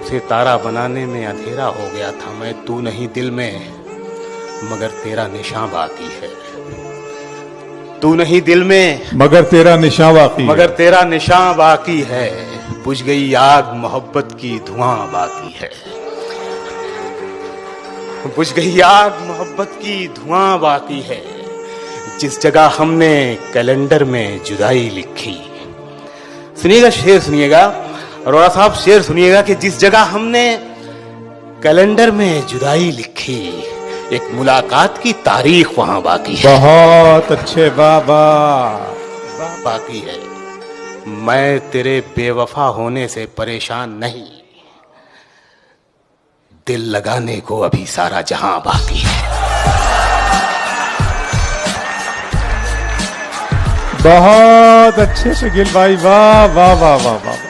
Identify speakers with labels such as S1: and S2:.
S1: तुझे तारा बनाने में अंधेरा हो गया था मैं, तू नहीं दिल में मगर तेरा निशान बाकी है। तू नहीं दिल में
S2: मगर तेरा निशान बाकी है।
S1: मगर तेरा निशान बाकी है। बुझ गई आग मोहब्बत की धुआं बाकी है। बुझ गई आग मोहब्बत की धुआं बाकी है। जिस जगह हमने कैलेंडर में जुदाई लिखी, सुनिएगा शेर, सुनिएगा अरोड़ा साहब, शेर सुनिएगा कि जिस जगह हमने कैलेंडर में जुदाई लिखी, एक मुलाकात की तारीख वहां बाकी है।
S2: बहुत अच्छे बाबा।
S1: बाकी है। मैं तेरे बेवफा होने से परेशान नहीं, दिल लगाने को अभी सारा जहां बाकी है।
S2: बहुत अच्छे शकील भाई, वाह वाह वाह वाह वाह।